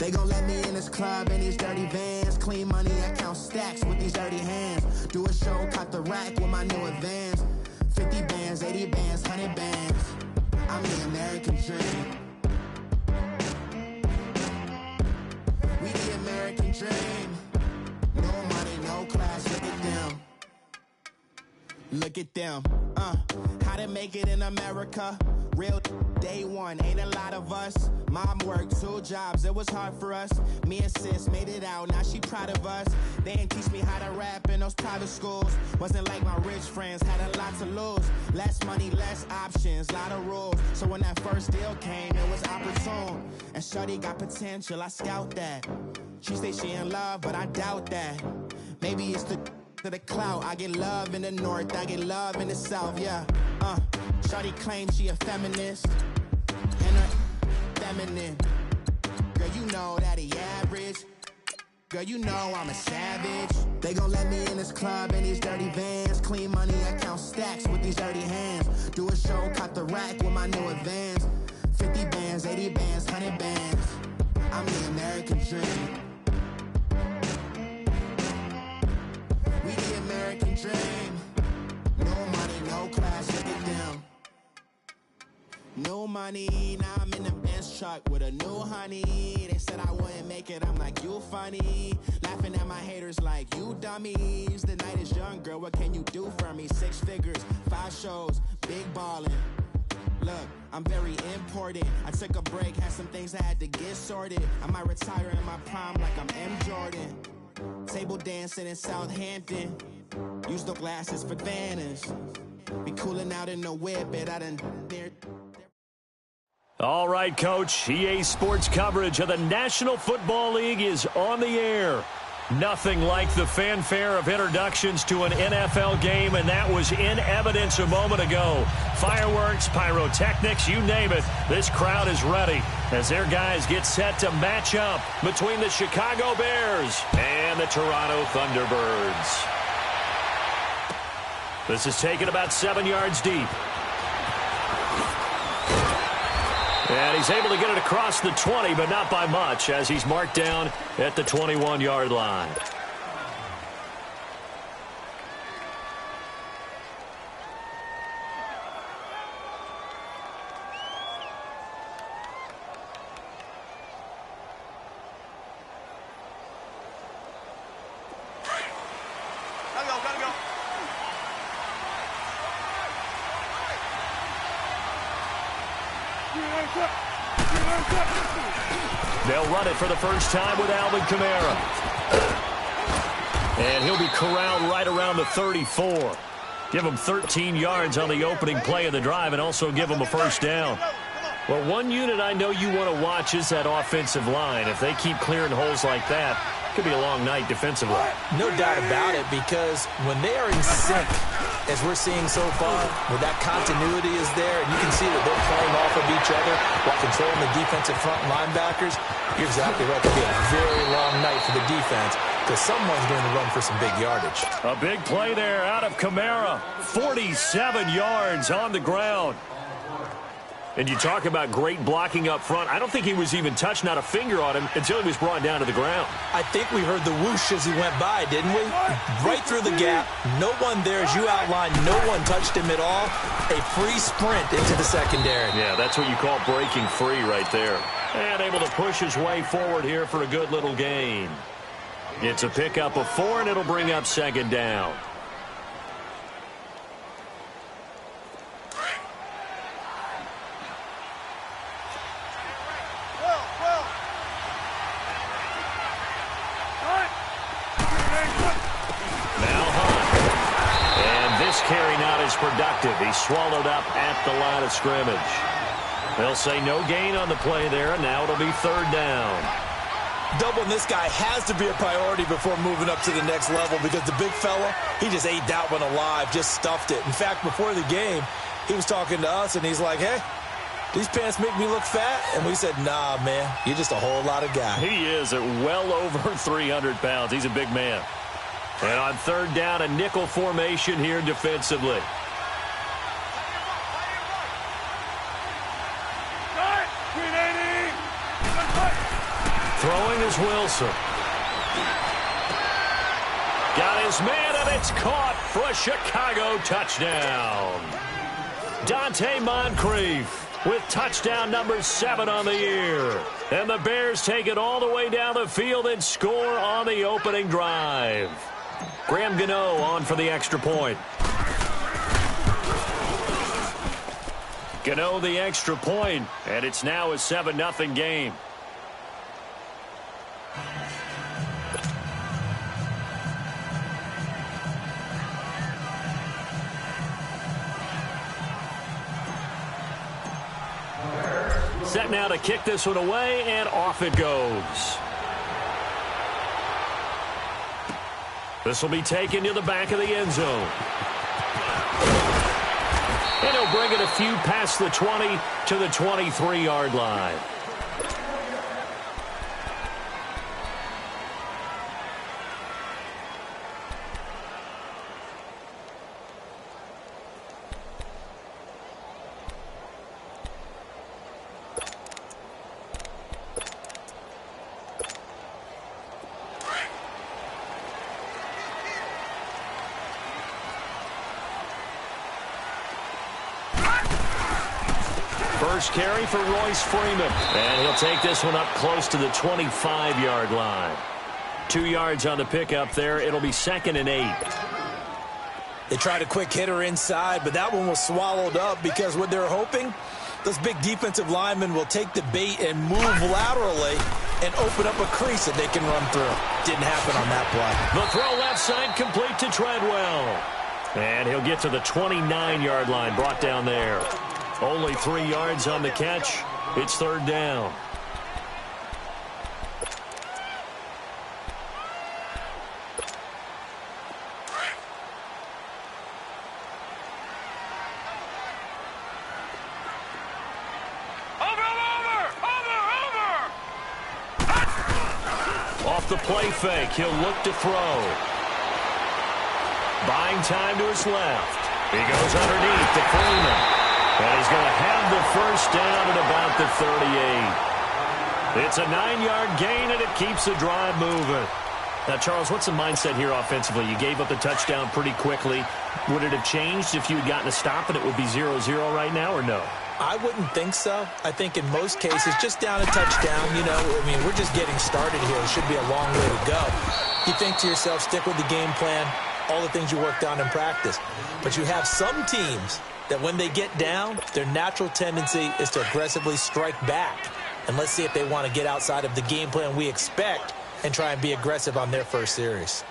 They gon' let me in this club in these dirty vans. Clean money, I count stacks with these dirty hands. Do a show, caught the rack with my new advance. 50 bands, 80 bands, 100 bands. I'm the American dream. We the American dream. No money, no class, look at them. Look at them, how to make it in America. Real day one, ain't a lot of us. Mom worked 2 jobs, it was hard for us. Me and sis made it out, now she proud of us. They didn't teach me how to rap in those private schools. Wasn't like my rich friends, had a lot to lose. Less money, less options, lot of rules. So when that first deal came, it was opportune. And shorty got potential, I scout that. She say she in love, but I doubt that. Maybe it's to the clout. I get love in the north, I get love in the south, yeah. Shorty claims she a feminist, and her feminine. Girl, you know that he average. Girl, you know I'm a savage. They gon' let me in this club in these dirty vans. Clean money, I count stacks with these dirty hands. Do a show, caught the rack with my new advance. 50 bands, 80 bands, 100 bands. I'm the American dream. We the American dream. No money, no class, look at them. No money, now I'm in the Benz truck with a new honey. They said I wouldn't make it, I'm like, you funny. Laughing at my haters like, you dummies. The night is young, girl, what can you do for me? 6 figures, 5 shows, big ballin'. Look, I'm very important. I took a break, had some things I had to get sorted. I might retire in my prime like I'm M. Jordan. Table dancing in Southampton. Use the glasses for Vanish. Be cooling out in the whip, but I done... All right, Coach. EA Sports coverage of the National Football League is on the air. Nothing like the fanfare of introductions to an NFL game, and that was in evidence a moment ago. Fireworks, pyrotechnics, you name it. This crowd is ready as their guys get set to match up between the Chicago Bears and the Toronto Thunderbirds. This is taken about 7 yards deep. And he's able to get it across the 20, but not by much, as he's marked down at the 21-yard line. Gotta go. They'll run it for the first time with Alvin Kamara. And he'll be corralled right around the 34. Give him 13 yards on the opening play of the drive and also give him a first down. Well, one unit I know you want to watch is that offensive line. If they keep clearing holes like that, it could be a long night defensively. No doubt about it, because when they are in sync, as we're seeing so far, where that continuity is there, and you can see that they're playing off of each other while controlling the defensive front linebackers, you're exactly right. It'll be a very long night for the defense, because someone's going to run for some big yardage. A big play there out of Kamara. 47 yards on the ground. And you talk about great blocking up front. I don't think he was even touched, not a finger on him, until he was brought down to the ground. I think we heard the whoosh as he went by, didn't we? Right through the gap. No one there, as you outlined. No one touched him at all. A free sprint into the secondary. Yeah, that's what you call breaking free right there. And able to push his way forward here for a good little gain. It's a pickup of 4, and it'll bring up second down. Carry not as productive. He's swallowed up at the line of scrimmage. They'll say no gain on the play there, and now it'll be third down. Doubling this guy has to be a priority before moving up to the next level, because the big fella, he just ate that one alive, just stuffed it. In fact, before the game, he was talking to us, and he's like, hey, these pants make me look fat? And we said, nah, man, you're just a whole lot of guy. He is at well over 300 pounds. He's a big man. And on third down, a nickel formation here defensively. Throwing Here's Wilson. Got his man, and it's caught for a Chicago touchdown. Dante Moncrief with touchdown number 7 on the year. And the Bears take it all the way down the field and score on the opening drive. Graham Gano on for the extra point. Gano the extra point, and it's now a 7-0 game. Set now to kick this one away, and off it goes. This will be taken to the back of the end zone. And he'll bring it a few past the 20 to the 23-yard line. First carry for Royce Freeman. And he'll take this one up close to the 25-yard line. 2 yards on the pickup there. It'll be 2nd and 8. They tried a quick hitter inside, but that one was swallowed up because what they're hoping, those big defensive linemen will take the bait and move laterally and open up a crease that they can run through. Didn't happen on that play. The throw left side complete to Treadwell. And he'll get to the 29-yard line, brought down there. Only 3 yards on the catch. It's 3rd down. Off the play fake, he'll look to throw. Buying time to his left. He goes underneath to Freeman. And he's going to have the first down at about the 38. It's a 9-yard gain, and it keeps the drive moving. Now, Charles, what's the mindset here offensively? You gave up the touchdown pretty quickly. Would it have changed if you had gotten a stop and it would be 0-0 right now, or no? I wouldn't think so. I think in most cases, just down a touchdown, we're just getting started here. It should be a long way to go. You think to yourself, stick with the game plan, all the things you worked on in practice. But you have some teams that when they get down, their natural tendency is to aggressively strike back. And let's see if they want to get outside of the game plan we expect and try and be aggressive on their first series.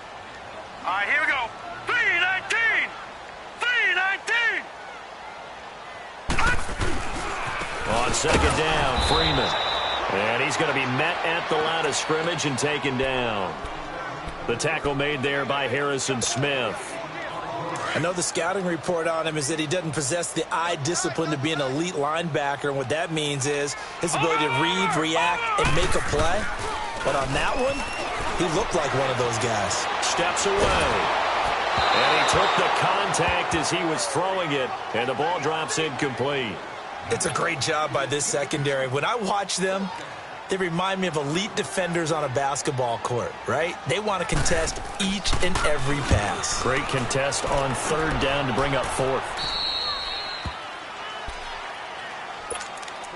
All right, here we go. 3-19! 3-19! On 2nd down, Freeman. And he's going to be met at the line of scrimmage and taken down. The tackle made there by Harrison Smith. I know the scouting report on him is that he doesn't possess the eye discipline to be an elite linebacker, and what that means is his ability to read, react, and make a play. But on that one, he looked like one of those guys. Steps away. And he took the contact as he was throwing it, and the ball drops incomplete. It's a great job by this secondary. When I watch them, they remind me of elite defenders on a basketball court, right? They want to contest each and every pass. Great contest on 3rd down to bring up 4th.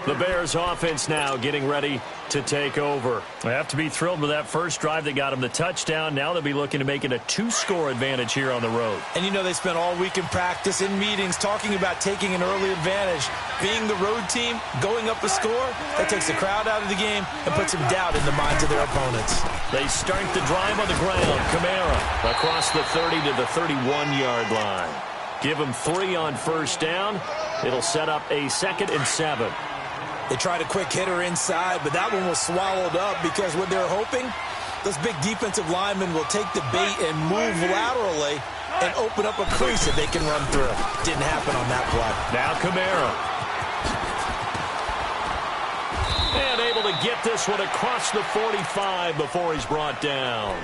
The Bears offense now getting ready to take over. They have to be thrilled with that first drive that got them the touchdown. Now they'll be looking to make it a 2-score advantage here on the road. And they spent all week in practice, in meetings, talking about taking an early advantage. Being the road team, going up a score, that takes the crowd out of the game and puts some doubt in the minds of their opponents. They start the drive on the ground. Kamara across the 30 to the 31-yard line. Give them 3 on first down. It'll set up a 2nd and 7. They tried a quick hitter inside, but that one was swallowed up because what they're hoping, those big defensive linemen will take the bait and move laterally and open up a crease that they can run through. Didn't happen on that play. Now Kamara. And able to get this one across the 45 before he's brought down.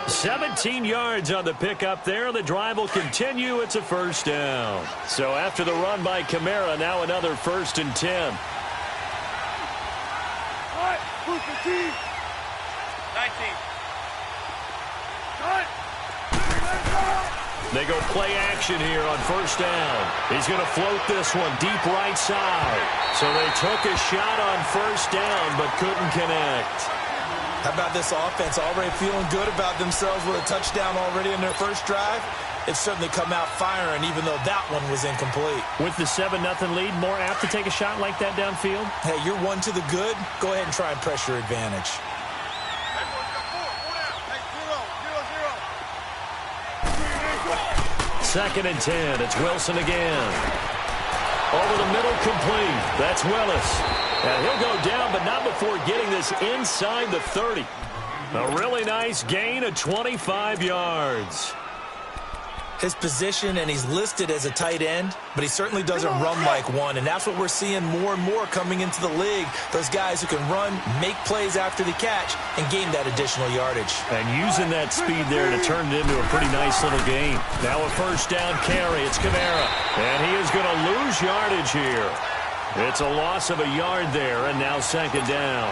17 yards on the pickup there. The drive will continue. It's a first down. So after the run by Kamara, now another 1st and 10. They go play action here on first down. He's going to float this one deep right side. So they took a shot on first down but couldn't connect. How about this offense already feeling good about themselves with a touchdown already in their first drive? It's certainly come out firing, even though that one was incomplete. With the 7-0 lead, more apt to take a shot like that downfield? Hey, you're one to the good. Go ahead and try and press your advantage. Second and 10. It's Wilson again. Over the middle, complete. That's Willis. And he'll go down, but not before getting this inside the 30. A really nice gain of 25 yards. His position, and he's listed as a tight end, but he certainly doesn't run like one, and that's what we're seeing more and more coming into the league. Those guys who can run, make plays after the catch, and gain that additional yardage. And using that speed there to turn it into a pretty nice little game. Now a first down carry. It's Kamara, and he is going to lose yardage here. It's a loss of a yard there, and now second down.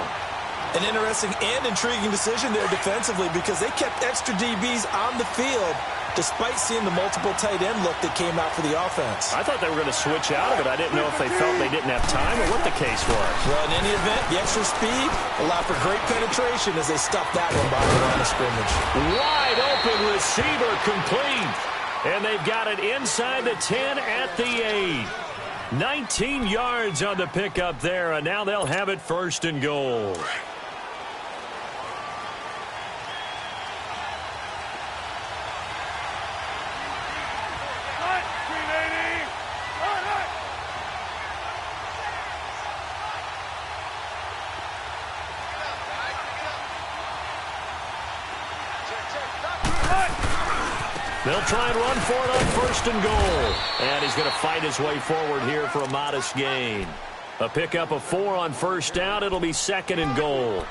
An interesting and intriguing decision there defensively because they kept extra DBs on the field despite seeing the multiple tight end look that came out for the offense. I thought they were going to switch out of it. I didn't know if they felt they didn't have time or what the case was. Well, in any event, the extra speed allowed for great penetration as they stuffed that one by the line of scrimmage. Wide open receiver complete. And they've got it inside the 10 at the 8. 19 yards on the pickup there, and now they'll have it first and goal. They'll try and run for it on first and goal. And he's going to fight his way forward here for a modest gain. A pickup of 4 on first down. It'll be second and goal.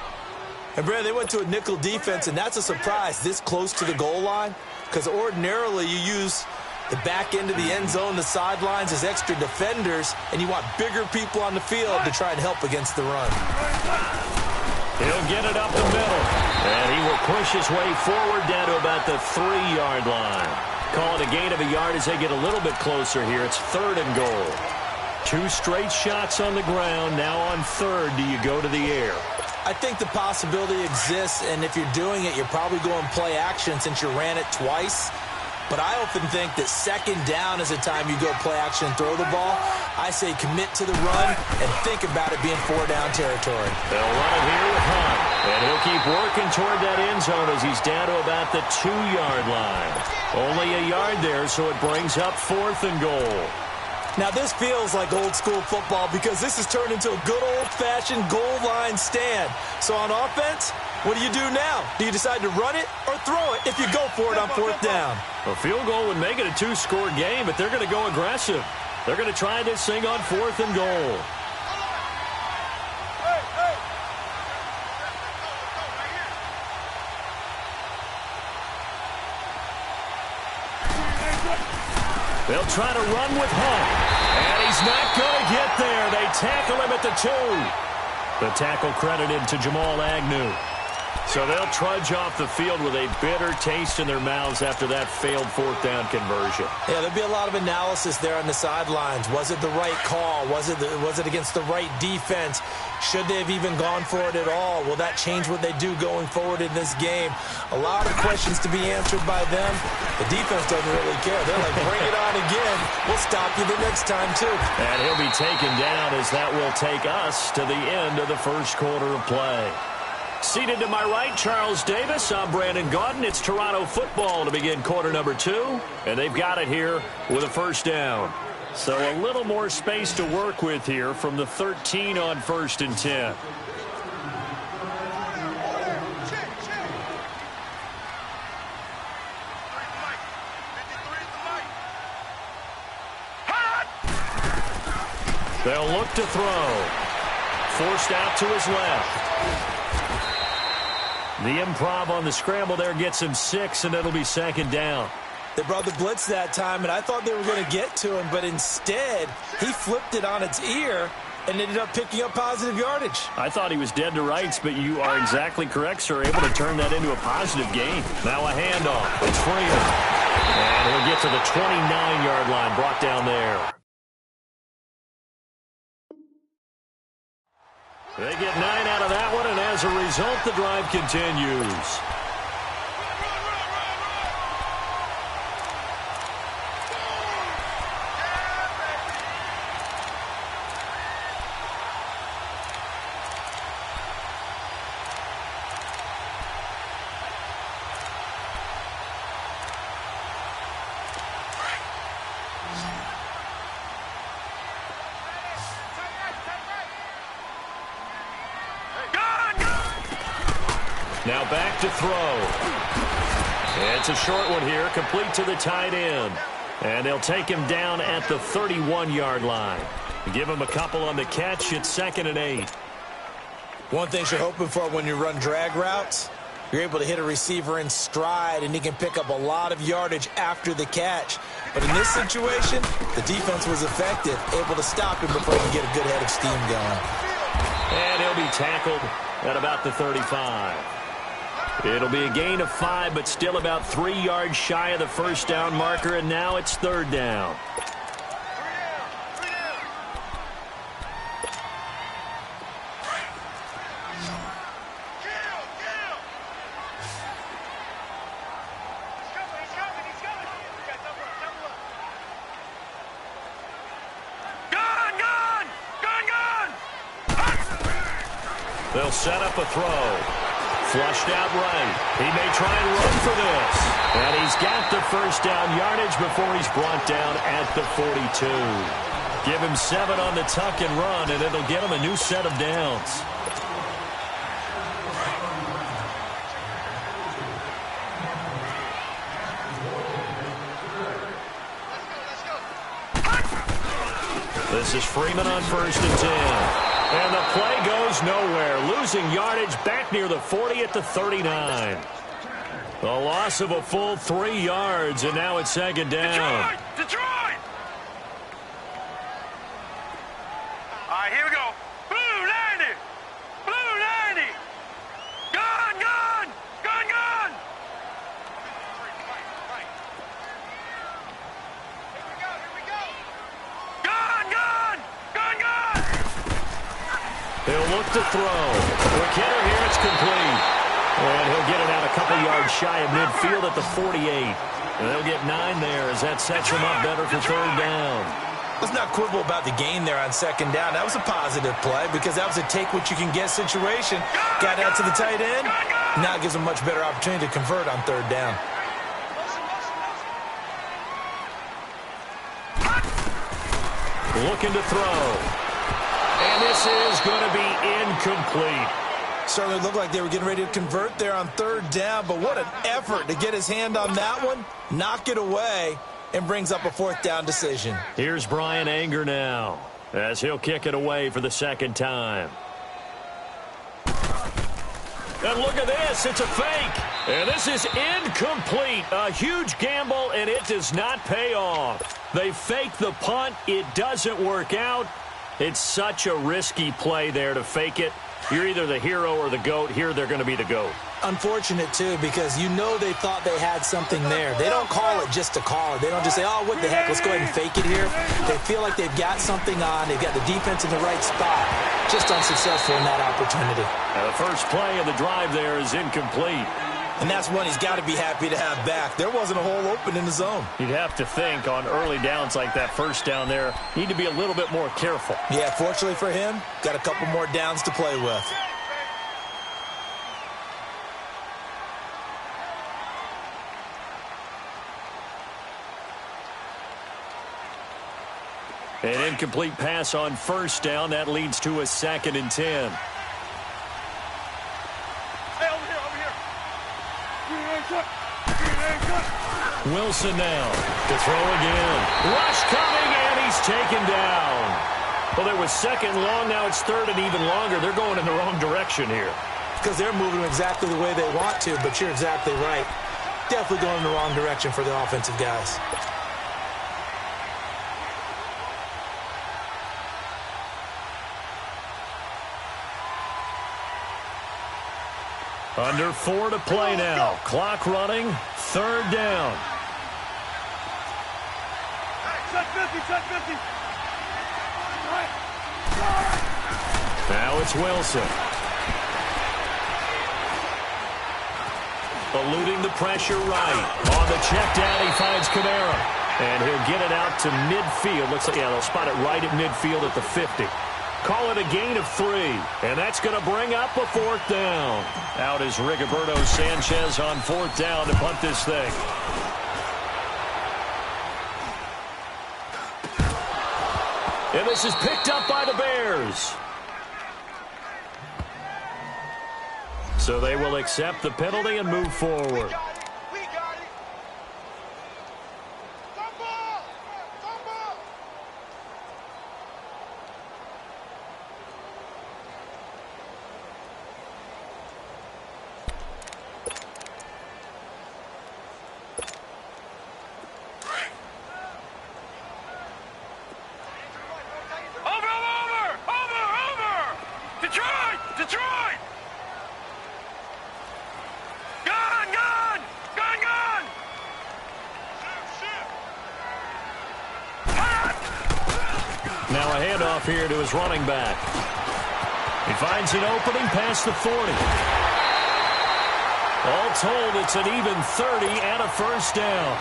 And, Brad, they went to a nickel defense, and that's a surprise this close to the goal line because ordinarily you use the back end of the end zone, the sidelines as extra defenders, and you want bigger people on the field to try and help against the run. He'll get it up the middle, and he will push his way forward down to about the 3-yard line. Call it a gain of a yard as they get a little bit closer here. It's third and goal. 2 straight shots on the ground. Now on third, do you go to the air? I think the possibility exists, and if you're doing it, you're probably going play action since you ran it twice. But I often think that second down is the time you go play action and throw the ball. I say commit to the run and think about it being 4-down territory. They'll run it here with Hunt. And he'll keep working toward that end zone as he's down to about the 2-yard line. Only a yard there, so it brings up fourth and goal. Now, this feels like old-school football because this has turned into a good old-fashioned goal line stand. So on offense, what do you do now? Do you decide to run it or throw it if you go for it on fourth down? A field goal would make it a 2-score game, but they're going to go aggressive. They're going to try this thing on fourth and goal. They'll try to run with Hunt. And he's not going to get there. They tackle him at the 2. The tackle credited to Jamal Agnew. So they'll trudge off the field with a bitter taste in their mouths after that failed fourth down conversion. Yeah, there'll be a lot of analysis there on the sidelines. Was it the right call? Was it against the right defense? Should they have even gone for it at all? Will that change what they do going forward in this game? A lot of questions to be answered by them. The defense doesn't really care. They're like, bring it on again. We'll stop you the next time, too. And he'll be taken down as that will take us to the end of the first quarter of play. Seated to my right, Charles Davis. I'm Brandon Gaudin. It's Toronto football to begin quarter number 2. And they've got it here with a first down. So a little more space to work with here from the 13 on first and 10. They'll look to throw. Forced out to his left. The improv on the scramble there gets him 6, and it'll be second down. They brought the blitz that time, and I thought they were going to get to him, but instead, he flipped it on its ear and ended up picking up positive yardage. I thought he was dead to rights, but you are exactly correct, sir. Able to turn that into a positive gain. Now a handoff. It's Freeman. And he'll get to the 29-yard line, brought down there. They get 9 out of that one, and as a result, the drive continues. Now back to throw. It's a short one here, complete to the tight end. And they'll take him down at the 31-yard line. Give him a couple on the catch. It's 2nd and 8. One thing you're hoping for when you run drag routes, you're able to hit a receiver in stride, and he can pick up a lot of yardage after the catch. But in this situation, the defense was effective, able to stop him before he can get a good head of steam going. And he'll be tackled at about the 35. It'll be a gain of 5, but still about 3 yards shy of the first down marker, and now it's 3rd down. They'll set up a throw. Flushed out right. He may try and run for this. And he's got the first down yardage before he's brought down at the 42. Give him 7 on the tuck and run, and it'll get him a new set of downs. This is Freeman on 1st and 10. And the play goes nowhere, losing yardage back near the 40 at the 39. A loss of a full 3 yards, and now it's 2nd down. Detroit! All right, here we go. Blue 90! Blue 90! Gun, gun! Gun, gun! Here we go! Gun, gun! Gun, gun! He'll look to throw. Quick hitter here, it's complete. And he'll get it out a couple yards shy of midfield at the 48. And they'll get 9 there as that sets him up better for 3rd down. Let's not quibble about the gain there on 2nd down. That was a positive play because that was a take-what-you-can-get situation. Got out to the tight end. Now it gives him a much better opportunity to convert on 3rd down. Looking to throw. And this is going to be incomplete. Certainly looked like they were getting ready to convert there on 3rd down, but what an effort to get his hand on that one, knock it away, and brings up a 4th down decision. Here's Brian Anger now as he'll kick it away for the 2nd time. And look at this. It's a fake. And this is incomplete. A huge gamble, and it does not pay off. They fake the punt. It doesn't work out. It's such a risky play there to fake it. You're either the hero or the GOAT. Here they're going to be the GOAT. Unfortunate, too, because you know they thought they had something there. They don't call it just to call it. They don't just say, oh, what the heck, let's go ahead and fake it here. They feel like they've got something on. They've got the defense in the right spot. Just unsuccessful in that opportunity. Now, the first play of the drive there is incomplete. And that's one he's got to be happy to have back. There wasn't a hole open in the zone. You'd have to think on early downs like that first down there, need to be a little bit more careful. Yeah, fortunately for him, got a couple more downs to play with. An incomplete pass on first down. That leads to a 2nd and 10. Hey, over here, over here. Wilson now to throw again. Rush coming, and he's taken down. Well, there was 2nd long. Now it's 3rd and even longer. They're going in the wrong direction here. Because they're moving exactly the way they want to, but you're exactly right. Definitely going in the wrong direction for the offensive guys. Under 4 to play now. Clock running. 3rd down. Check 50, check 50. Now it's Wilson. Eluding the pressure right. On the check down, he finds Kamara. And he'll get it out to midfield. Looks like, yeah, they'll spot it right at midfield at the 50. Call it a gain of 3. And that's going to bring up a 4th down. Out is Rigoberto Sanchez on 4th down to punt this thing. And this is picked up by the Bears. So they will accept the penalty and move forward. Now a handoff here to his running back. He finds an opening past the 40. All told, it's an even 30 and a 1st down.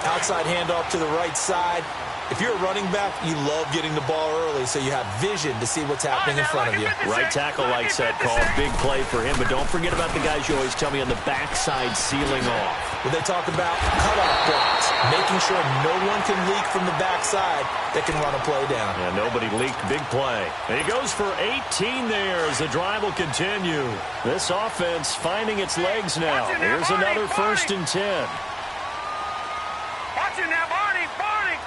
Outside handoff to the right side. If you're a running back, you love getting the ball early so you have vision to see what's happening in front of you. Right tackle likes that call. Big play for him, but don't forget about the guys you always tell me on the backside sealing off. When they talk about cutoff blocks, making sure no one can leak from the backside that can run a play down. Yeah, nobody leaked. Big play. And he goes for 18 there as the drive will continue. This offense finding its legs now. Here's another 1st and 10. Watching now, Barney, Barney.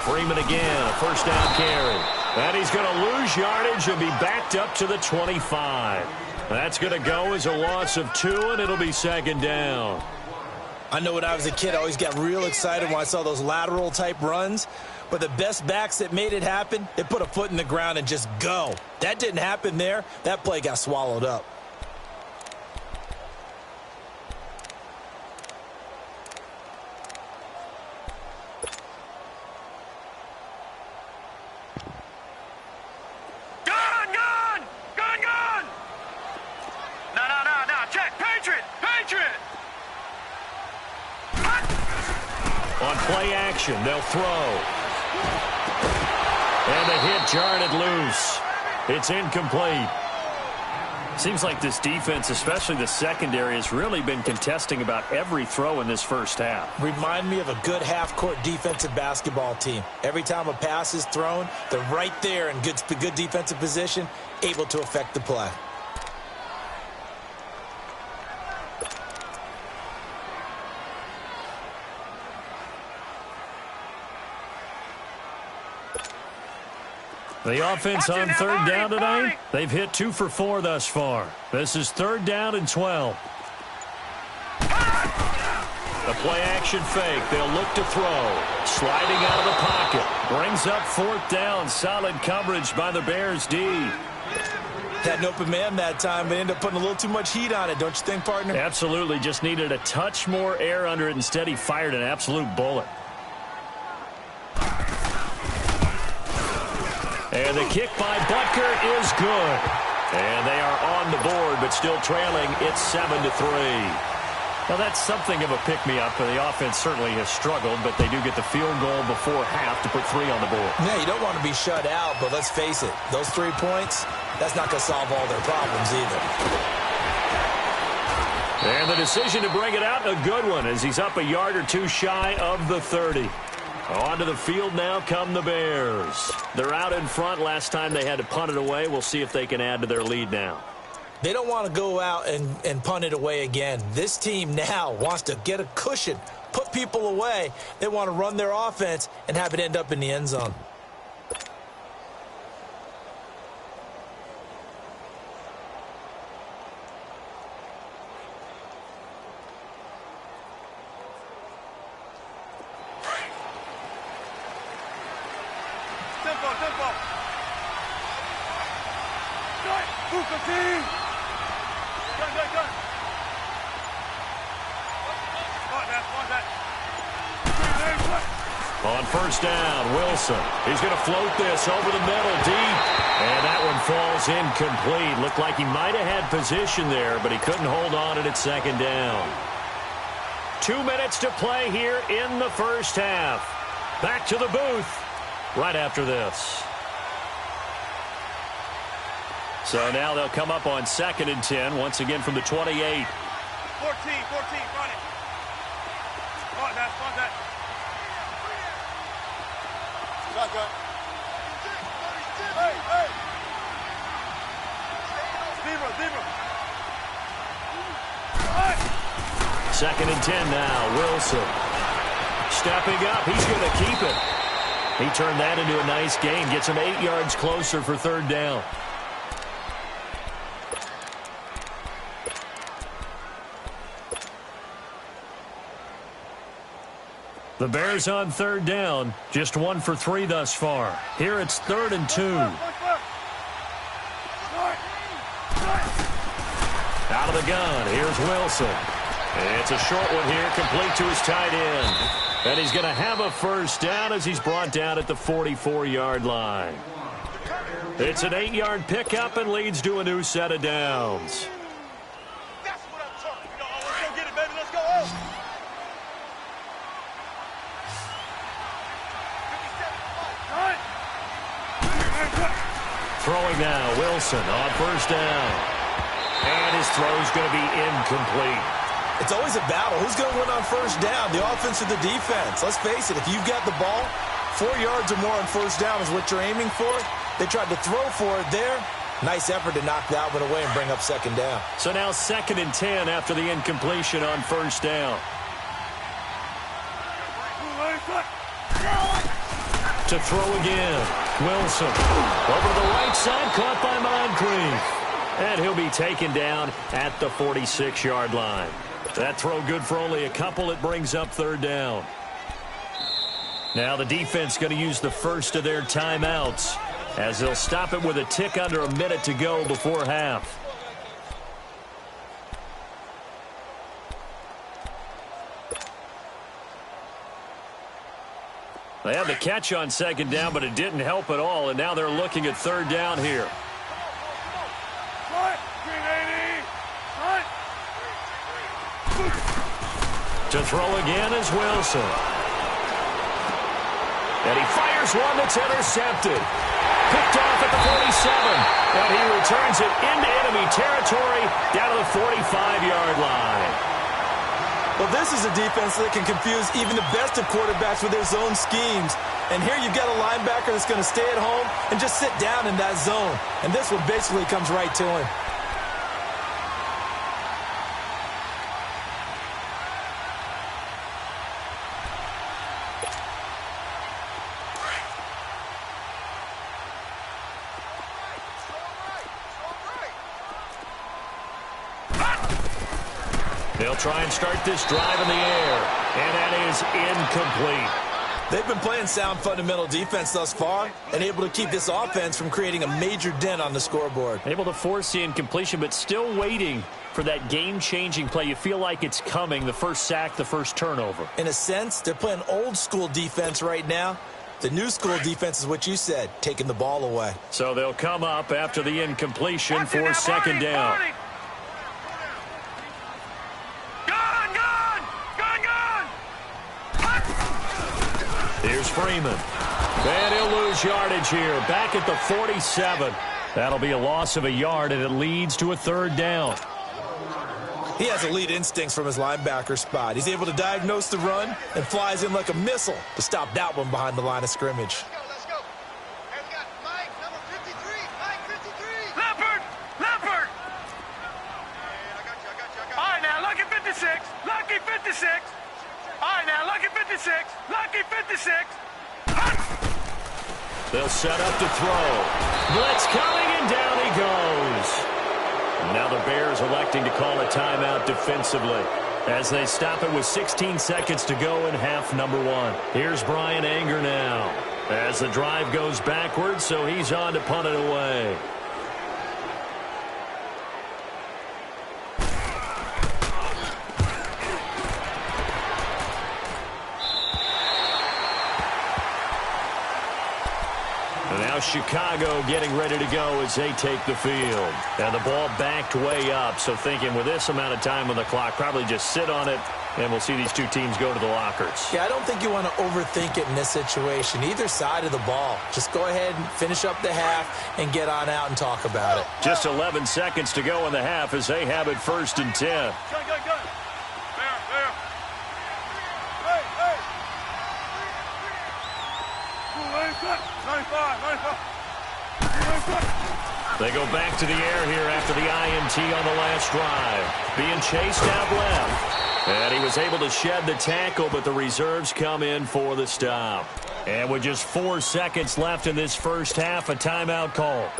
Freeman again, a 1st down carry. And he's going to lose yardage and be backed up to the 25. That's going to go as a loss of 2, and it'll be 2nd down. I know when I was a kid, I always got real excited when I saw those lateral-type runs. But the best backs that made it happen, they put a foot in the ground and just go. That didn't happen there. That play got swallowed up. On play action, they'll throw. And the hit jarred it loose. It's incomplete. Seems like this defense, especially the secondary, has really been contesting about every throw in this 1st half. Remind me of a good half-court defensive basketball team. Every time a pass is thrown, they're right there in good defensive position, able to affect the play. The offense on 3rd down today, they've hit 2 for 4 thus far. This is 3rd down and 12. The play action fake. They'll look to throw. Sliding out of the pocket. Brings up 4th down. Solid coverage by the Bears D. Had an open man that time, but ended up putting a little too much heat on it, don't you think, partner? Absolutely. Just needed a touch more air under it. Instead, he fired an absolute bullet. And the kick by Butker is good. And they are on the board, but still trailing. It's 7-3. Now, that's something of a pick-me-up. The offense certainly has struggled, but they do get the field goal before half to put 3 on the board. Yeah, you don't want to be shut out, but let's face it. Those 3 points, that's not going to solve all their problems either. And the decision to bring it out, a good one, as he's up a yard or 2 shy of the 30. Onto the field now come the Bears. They're out in front. Last time they had to punt it away. We'll see if they can add to their lead now. They don't want to go out and punt it away again. This team now wants to get a cushion, put people away. They want to run their offense and have it end up in the end zone. Tempo. On first down, Wilson. He's going to float this over the middle deep. And that one falls incomplete. Looked like he might have had position there, but he couldn't hold on at second down. 2 minutes to play here in the first half. Back to the booth right after this. So now they'll come up on 2nd and 10, once again from the 28. 14, run it. On that. Shotgun. Hey. Zebra. 2nd and 10 now, Wilson. Stepping up, he's going to keep it. He turned that into a nice gain, gets him 8 yards closer for 3rd down. The Bears on 3rd down, just 1 for 3 thus far. Here it's 3rd and 2. Out of the gun, here's Wilson. It's a short one here, complete to his tight end. And he's going to have a first down as he's brought down at the 44-yard line. It's an 8-yard pickup and leads to a new set of downs. That's what I'm talking about. Let's go get it, baby. Let's go. Throwing now, Wilson on first down. And his throw's going to be incomplete. It's always a battle. Who's going to win on first down, the offense or the defense? Let's face it, if you've got the ball, 4 yards or more on first down is what you're aiming for. They tried to throw for it there. Nice effort to knock that one away and bring up 2nd down. So now 2nd and 10 after the incompletion on first down. To throw again, Wilson. Over to the right side, caught by Moncrief. And he'll be taken down at the 46-yard line. That throw good for only a couple. It brings up 3rd down. Now the defense going to use the first of their timeouts as they'll stop it with a tick under a minute to go before half. They had the catch on 2nd down, but it didn't help at all, and now they're looking at 3rd down here. To throw again is Wilson. And he fires one that's intercepted. Picked off at the 47. And he returns it into enemy territory down to the 45-yard line. Well, this is a defense that can confuse even the best of quarterbacks with their zone schemes. And here you've got a linebacker that's going to stay at home and just sit down in that zone. And this one basically comes right to him. They'll try and start this drive in the air, and that is incomplete. They've been playing sound fundamental defense thus far and able to keep this offense from creating a major dent on the scoreboard. Able to force the incompletion, but still waiting for that game-changing play. You feel like it's coming, the first sack, the first turnover. In a sense, they're playing old-school defense right now. The new school defense is what you said, taking the ball away. So they'll come up after the incompletion for 2nd down. Here's Freeman. And he'll lose yardage here. Back at the 47. That'll be a loss of a yard, and it leads to a 3rd down. He has elite instincts from his linebacker spot. He's able to diagnose the run and flies in like a missile to stop that one behind the line of scrimmage. Let's go. And we got Mike, number 53. Mike, 53. Leopard. I got you. All right, now, lucky 56. Lucky 56. All right, now, lucky 56. Lucky 56. They'll set up to throw. Blitz coming, and down he goes. Now the Bears electing to call a timeout defensively as they stop it with 16 seconds to go in half number 1. Here's Brian Anger now as the drive goes backwards, so he's on to punt it away. Now Chicago getting ready to go as they take the field. And the ball backed way up, so thinking with this amount of time on the clock, probably just sit on it, and we'll see these two teams go to the lockers. Yeah, I don't think you want to overthink it in this situation. Either side of the ball. Just go ahead and finish up the half and get on out and talk about it. Just 11 seconds to go in the half as they have it 1st and 10. Go. They go back to the air here after the INT on the last drive. Being chased out left. And he was able to shed the tackle, but the reserves come in for the stop. And with just 4 seconds left in this first half, a timeout call.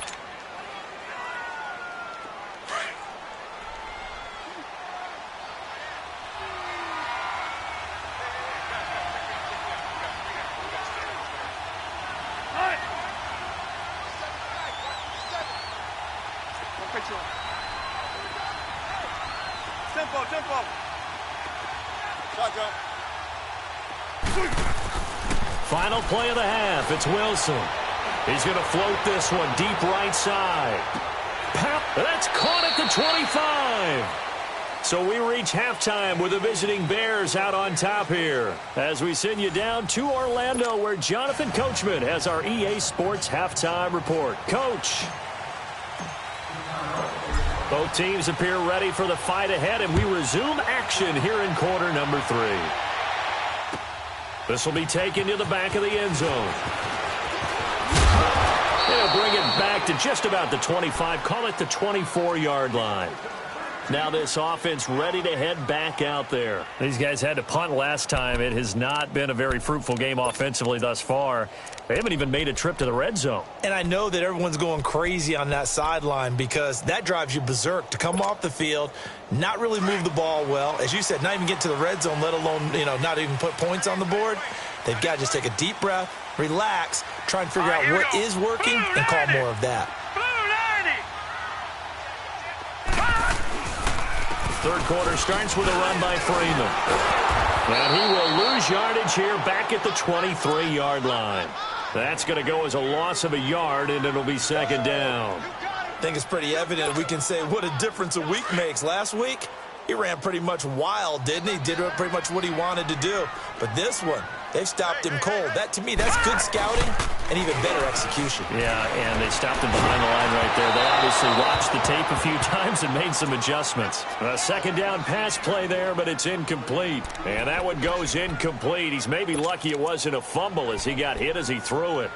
Tempo. Shotgun. Final play of the half. It's Wilson. He's going to float this one deep right side. That's caught at the 25. So we reach halftime with the visiting Bears out on top here as we send you down to Orlando where Jonathan Coachman has our EA Sports halftime report. Coach. Both teams appear ready for the fight ahead, and we resume action here in quarter number 3. This will be taken to the back of the end zone. They'll bring it back to just about the 25, call it the 24-yard line. Now this offense ready to head back out there. These guys had to punt last time. It has not been a very fruitful game offensively thus far. They haven't even made a trip to the red zone. And I know that everyone's going crazy on that sideline because that drives you berserk to come off the field, not really move the ball well. As you said, not even get to the red zone, let alone, not even put points on the board. They've got to just take a deep breath, relax, try and figure out what is working and call more of that. Third quarter starts with a run by Freeman. And he will lose yardage here back at the 23-yard line. That's going to go as a loss of a yard, and it'll be second down. I think it's pretty evident we can say what a difference a week makes. Last week, he ran pretty much wild, didn't he? Did pretty much what he wanted to do. But this one, they've stopped him cold. That, to me, that's good scouting and even better execution. Yeah, and they stopped him behind the line right there. They obviously watched the tape a few times and made some adjustments. A second down pass play there, but it's incomplete. And that one goes incomplete. He's maybe lucky it wasn't a fumble as he got hit as he threw it.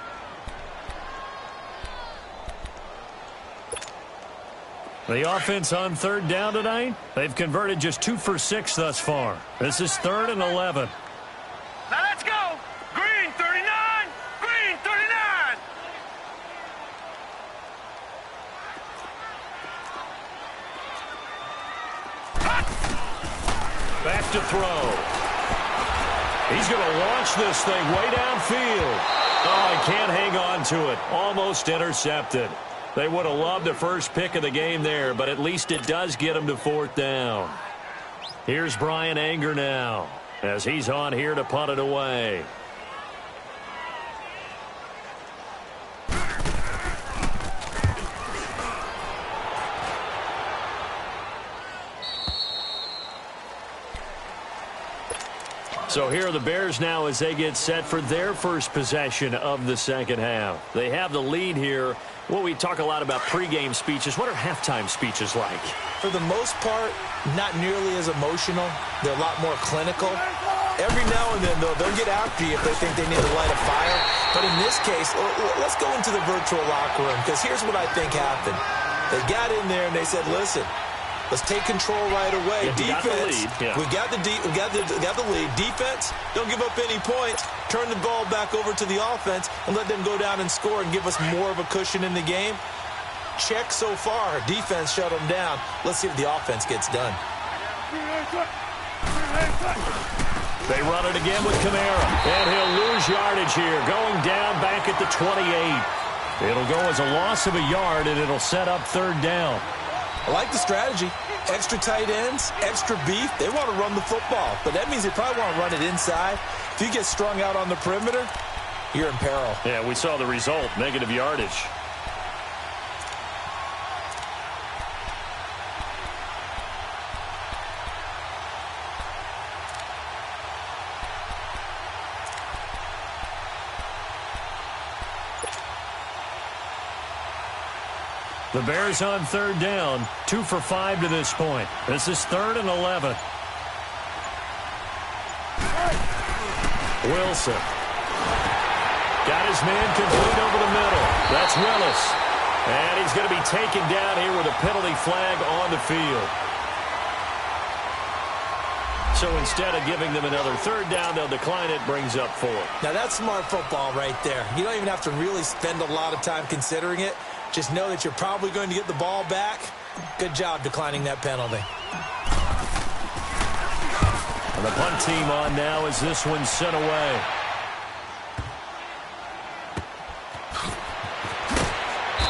The offense on third down tonight, they've converted just 2 for 6 thus far. This is 3rd and 11. Now let's go. Green 39. Green 39. Back to throw. He's going to launch this thing way downfield. Oh, he can't hang on to it. Almost intercepted. They would have loved the first pick of the game there, but at least it does get them to 4th down. Here's Brian Anger now as he's on here to punt it away. So here are the Bears now as they get set for their first possession of the second half. They have the lead here. Well, we talk a lot about pregame speeches. What are halftime speeches like? For the most part, not nearly as emotional. They're a lot more clinical. Every now and then, though, they'll get after you if they think they need to light a fire. But in this case, let's go into the virtual locker room because here's what I think happened. They got in there and they said, listen, let's take control right away. Yeah, defense, we got the lead. Defense, don't give up any points. Turn the ball back over to the offense and let them go down and score and give us more of a cushion in the game. Check so far. Defense shut them down. Let's see if the offense gets done. They run it again with Kamara. And he'll lose yardage here, going down back at the 28. It'll go as a loss of a yard, and it'll set up 3rd down. I like the strategy. Extra tight ends, extra beef. They want to run the football, but that means they probably want to run it inside. If you get strung out on the perimeter, you're in peril. Yeah, we saw the result, negative yardage. The Bears on third down, 2 for 5 to this point. This is 3rd and 11. Wilson. Got his man complete over the middle. That's Willis. And he's going to be taken down here with a penalty flag on the field. So instead of giving them another third down, they'll decline it, brings up 4. Now that's smart football right there. You don't even have to really spend a lot of time considering it. Just know that you're probably going to get the ball back. Good job declining that penalty. And the punt team on now as this one's sent away.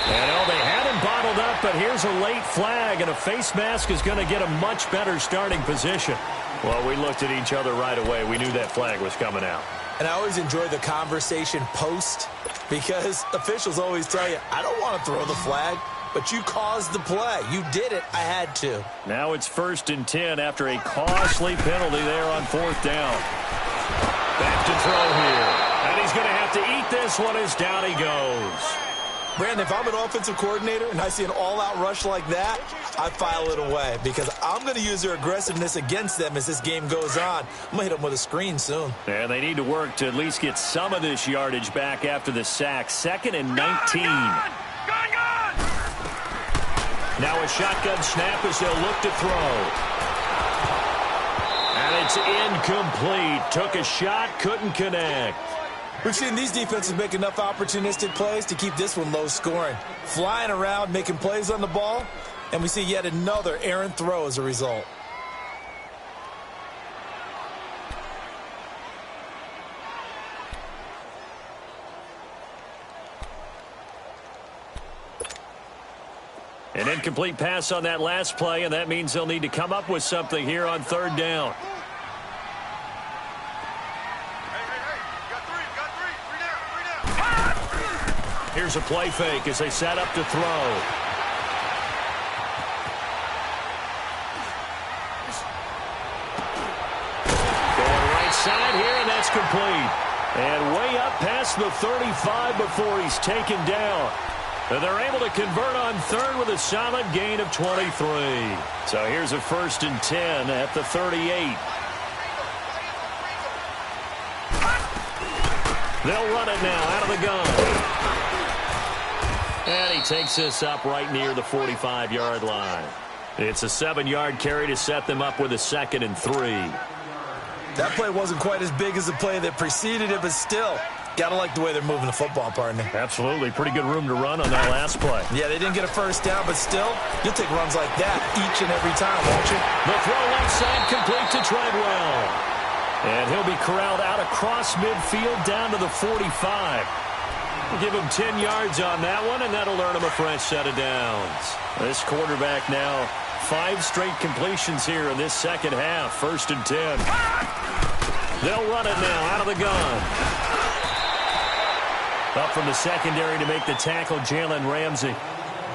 And they had him bottled up, but here's a late flag, and a face mask is going to get a much better starting position. Well, we looked at each other right away. We knew that flag was coming out. And I always enjoy the conversation post, because officials always tell you, I don't want to throw the flag, but you caused the play. You did it. I had to. Now it's 1st and 10 after a costly penalty there on 4th down. Back to throw here. And he's going to have to eat this one as down he goes. Brandon, if I'm an offensive coordinator and I see an all-out rush like that, I file it away because I'm going to use their aggressiveness against them as this game goes on. I'm going to hit them with a screen soon. And they need to work to at least get some of this yardage back after the sack. 2nd and 19. Gone! Now a shotgun snap as they'll look to throw. And it's incomplete. Took a shot, couldn't connect. We've seen these defenses make enough opportunistic plays to keep this one low scoring. Flying around, making plays on the ball, and we see yet another errant throw as a result. An incomplete pass on that last play, and that means they'll need to come up with something here on 3rd down. Here's a play fake as they set up to throw. Going right side here, and that's complete. And way up past the 35 before he's taken down. And they're able to convert on 3rd with a solid gain of 23. So here's a 1st and 10 at the 38. They'll run it now out of the gun. And he takes this up right near the 45-yard line. It's a 7-yard carry to set them up with a 2nd and 3. That play wasn't quite as big as the play that preceded it, but still, gotta like the way they're moving the football, partner. Absolutely. Pretty good room to run on that last play. Yeah, they didn't get a 1st down, but still, you'll take runs like that each and every time, won't you? The throw left side complete to Treadwell. And he'll be corralled out across midfield down to the 45. We'll give him 10 yards on that one, and that'll earn him a fresh set of downs. This quarterback now, 5 straight completions here in this second half. 1st and 10. They'll run it now out of the gun. Up from the secondary to make the tackle, Jalen Ramsey.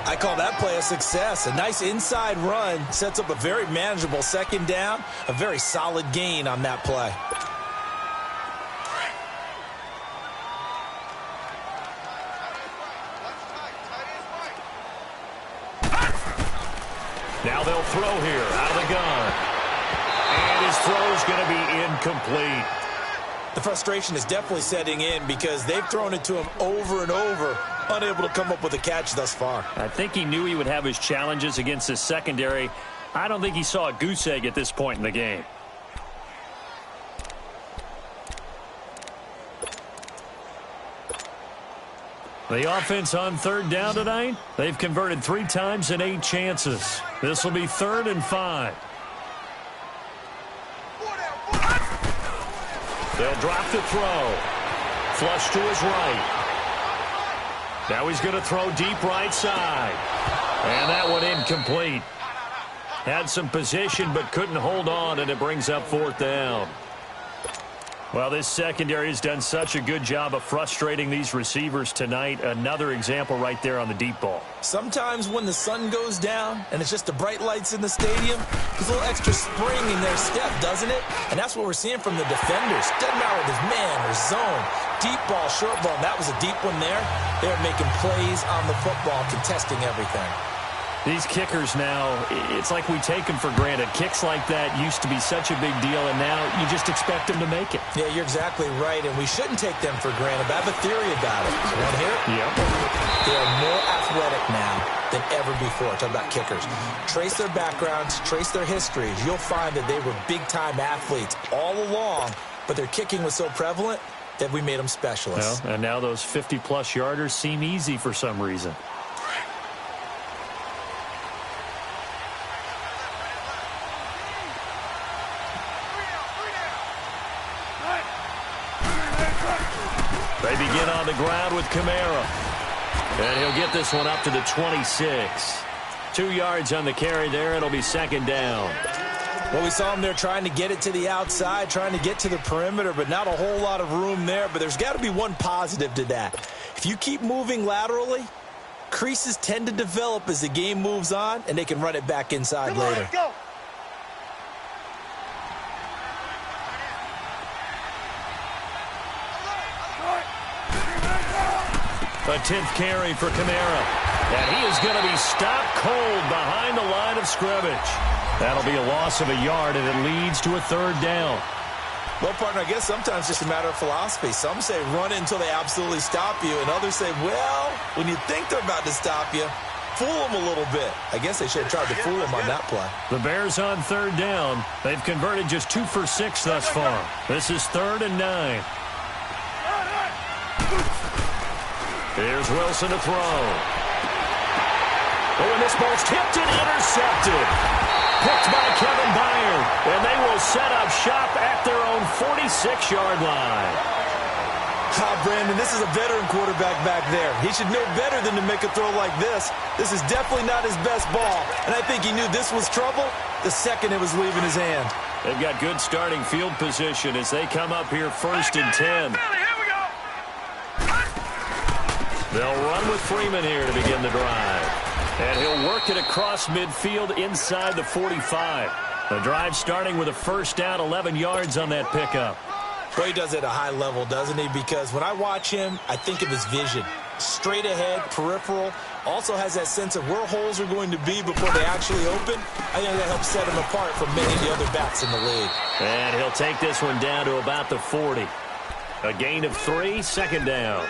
I call that play a success. A nice inside run sets up a very manageable 2nd down. A very solid gain on that play. Now they'll throw here out of the gun. And his throw is going to be incomplete. The frustration is definitely setting in because they've thrown it to him over and over, unable to come up with a catch thus far. I think he knew he would have his challenges against his secondary. I don't think he saw a goose egg at this point in the game. The offense on 3rd down tonight, they've converted 3 times in 8 chances. This will be 3rd and 5. They'll drop the throw. Flush to his right. Now he's going to throw deep right side. And that one incomplete. Had some position but couldn't hold on, and it brings up 4th down. Well, this secondary has done such a good job of frustrating these receivers tonight. Another example right there on the deep ball. Sometimes when the sun goes down and it's just the bright lights in the stadium, there's a little extra spring in their step, doesn't it? And that's what we're seeing from the defenders. Doesn't matter if it's man or zone, deep ball, short ball. And that was a deep one there. They're making plays on the football, contesting everything. These kickers now, it's like we take them for granted. Kicks like that used to be such a big deal, and now you just expect them to make it. Yeah, you're exactly right, and we shouldn't take them for granted. But I have a theory about it. You want to hear it? Yep. They are more athletic now than ever before. Talk about kickers. Trace their backgrounds, trace their histories. You'll find that they were big-time athletes all along, but their kicking was so prevalent that we made them specialists. Well, and now those 50-plus yarders seem easy for some reason. They begin on the ground with Kamara. And he'll get this one up to the 26. 2 yards on the carry there. It'll be second down. Well, we saw him there trying to get it to the outside, trying to get to the perimeter, but not a whole lot of room there. But there's got to be one positive to that. If you keep moving laterally, creases tend to develop as the game moves on, and they can run it back inside later. Let's go. A 10th carry for Kamara. And he is going to be stopped cold behind the line of scrimmage. That'll be a loss of a yard, and it leads to a third down. Well, partner, I guess sometimes it's just a matter of philosophy. Some say run it until they absolutely stop you, and others say, well, when you think they're about to stop you, fool them a little bit. I guess they should have tried to fool them on that play. The Bears on third down. They've converted just 2 for 6 thus far. This is 3rd and 9. Here's Wilson to throw. Oh, and this ball's tipped and intercepted. Picked by Kevin Byard. And they will set up shop at their own 46-yard line. Brandon, this is a veteran quarterback back there. He should know better than to make a throw like this. This is definitely not his best ball. And I think he knew this was trouble the second it was leaving his hand. They've got good starting field position as they come up here 1st and 10. They'll run with Freeman here to begin the drive. And he'll work it across midfield inside the 45. The drive starting with a first down, 11 yards on that pickup. Well, he does it at a high level, doesn't he? Because when I watch him, I think of his vision. Straight ahead, peripheral. Also has that sense of where holes are going to be before they actually open. I think that helps set him apart from many of the other backs in the league. And he'll take this one down to about the 40. A gain of 3, second down.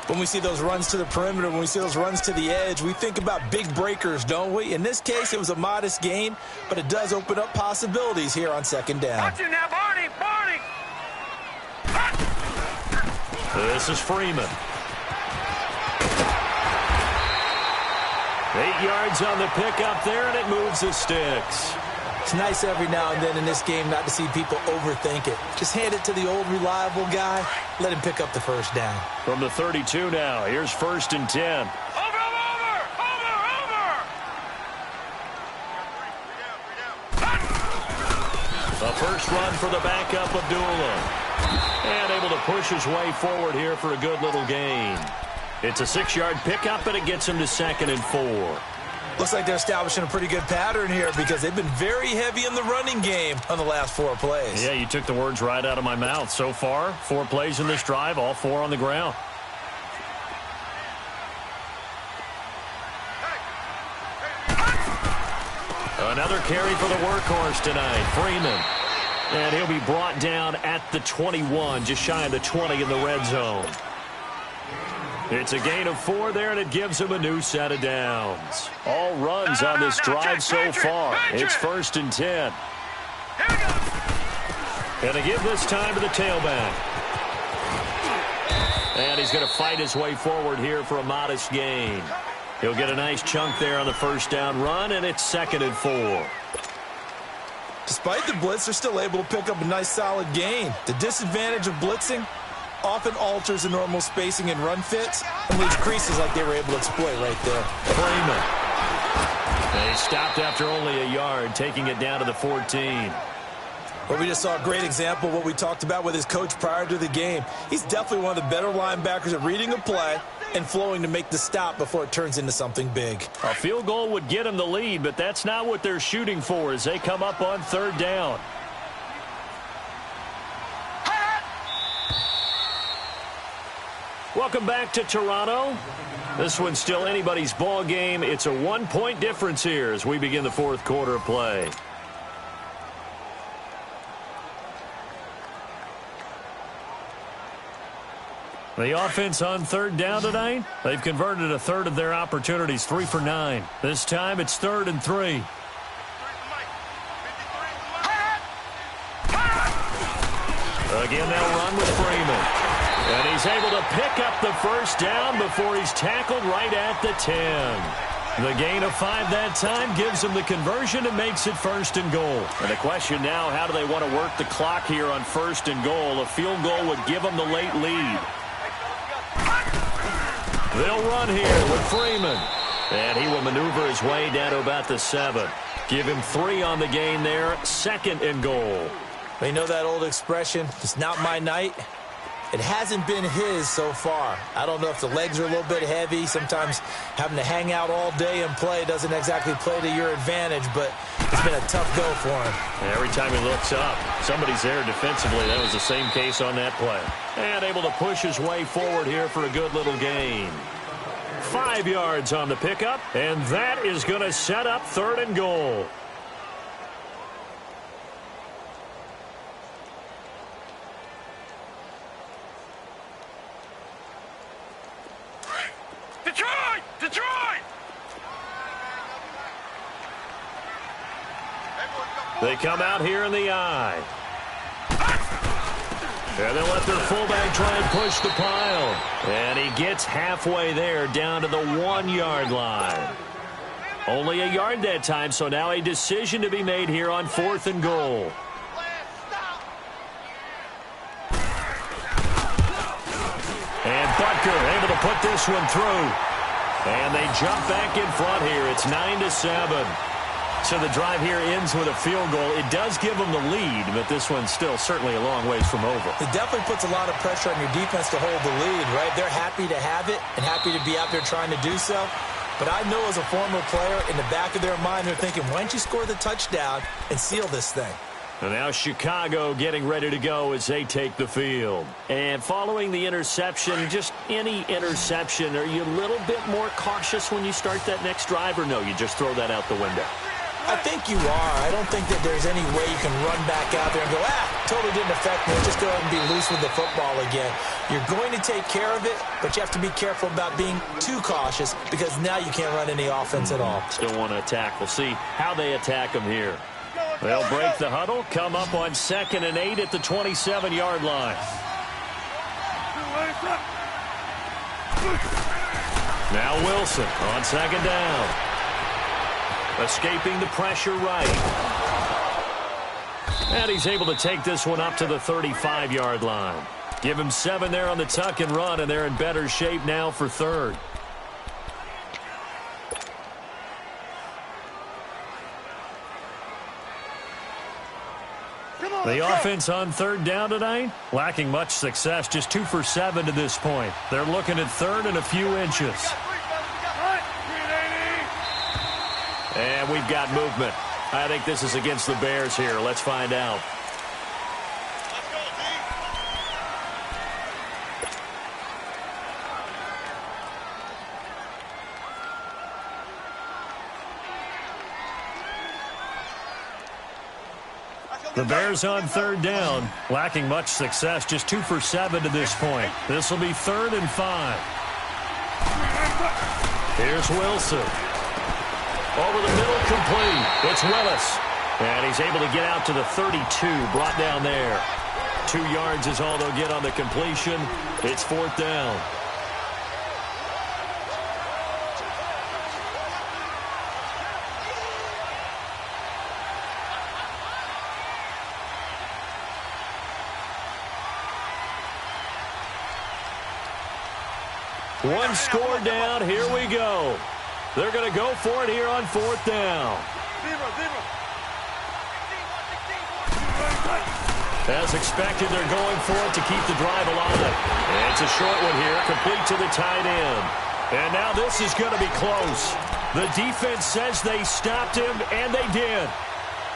When we see those runs to the perimeter, when we see those runs to the edge, we think about big breakers, don't we? In this case, it was a modest gain, but it does open up possibilities here on second down. Watch it now, Barney! Barney! This is Freeman. 8 yards on the pickup there, and it moves the sticks. It's nice every now and then in this game not to see people overthink it. Just hand it to the old reliable guy. Let him pick up the first down. From the 32 now, here's 1st and 10. Over! A first run for the backup, Abdullah. And able to push his way forward here for a good little gain. It's a 6-yard pickup, and it gets him to 2nd and 4. Looks like they're establishing a pretty good pattern here because they've been very heavy in the running game on the last 4 plays. Yeah, you took the words right out of my mouth. So far, 4 plays in this drive, all 4 on the ground. Another carry for the workhorse tonight, Freeman. And he'll be brought down at the 21, just shy of the 20 in the red zone. It's a gain of 4 there, and it gives him a new set of downs. All runs on this drive so far. It's 1st and 10. Going to give this time to the tailback. And he's going to fight his way forward here for a modest gain. He'll get a nice chunk there on the first down run, and it's 2nd and 4. Despite the blitz, they're still able to pick up a nice solid gain. The disadvantage of blitzing often alters the normal spacing and run fits and leaves creases like they were able to exploit right there. Freeman. They stopped after only a yard, taking it down to the 14. Well, we just saw a great example of what we talked about with his coach prior to the game. He's definitely one of the better linebackers at reading a play and flowing to make the stop before it turns into something big. A field goal would get him the lead, but that's not what they're shooting for as they come up on third down. Welcome back to Toronto. This one's still anybody's ball game. It's a 1-point difference here as we begin the fourth quarter of play. The offense on third down tonight, they've converted a third of their opportunities, 3 for 9. This time it's 3rd and 3. Again, they'll run with Freeman. And he's able to pick up the first down before he's tackled right at the 10. The gain of 5 that time gives them the conversion and makes it 1st and goal. And the question now, how do they want to work the clock here on 1st and goal? A field goal would give them the late lead. They'll run here with Freeman. And he will maneuver his way down to about the 7. Give him 3 on the gain there. 2nd and goal. You know that old expression, it's not my night? It hasn't been his so far. I don't know if the legs are a little bit heavy. Sometimes having to hang out all day and play doesn't exactly play to your advantage, but it's been a tough go for him. Every time he looks up, somebody's there defensively. That was the same case on that play. And able to push his way forward here for a good little gain. 5 yards on the pickup, and that is going to set up 3rd and goal. Detroit! They come out here in the eye. And they'll let their fullback try and push the pile. And he gets halfway there down to the 1-yard line. Only a yard that time, so now a decision to be made here on 4th and goal. And Butker able to put this one through. And they jump back in front here. It's 9-7. So the drive here ends with a field goal. It does give them the lead, but this one's still certainly a long ways from over. It definitely puts a lot of pressure on your defense to hold the lead, right? They're happy to have it and happy to be out there trying to do so. But I know as a former player, in the back of their mind, they're thinking, why don't you score the touchdown and seal this thing? And now Chicago getting ready to go as they take the field. And following the interception, just any interception, are you a little bit more cautious when you start that next drive, or no, you just throw that out the window? I think you are. I don't think that there's any way you can run back out there and go, totally didn't affect me. Just go ahead and be loose with the football again. You're going to take care of it, but you have to be careful about being too cautious because now you can't run any offense at all. Still want to attack. We'll see how they attack them here. They'll break the huddle, come up on 2nd and 8 at the 27-yard line. Now Wilson on 2nd down. Escaping the pressure right. And he's able to take this one up to the 35-yard line. Give him 7 there on the tuck and run, and they're in better shape now for 3rd. The offense on 3rd down tonight, lacking much success, just 2 for 7 to this point. They're looking at 3rd and a few inches. And we've got movement. I think this is against the Bears here. Let's find out. The Bears on 3rd down, lacking much success, just 2 for 7 to this point. This will be 3rd and 5. Here's Wilson. Over the middle, complete. It's Willis. And he's able to get out to the 32, brought down there. 2 yards is all they'll get on the completion. It's 4th down. One score down. Here we go. They're going to go for it here on 4th down. As expected, they're going for it to keep the drive alive. And it's a short one here, complete to the tight end. And now this is going to be close. The defense says they stopped him, and they did.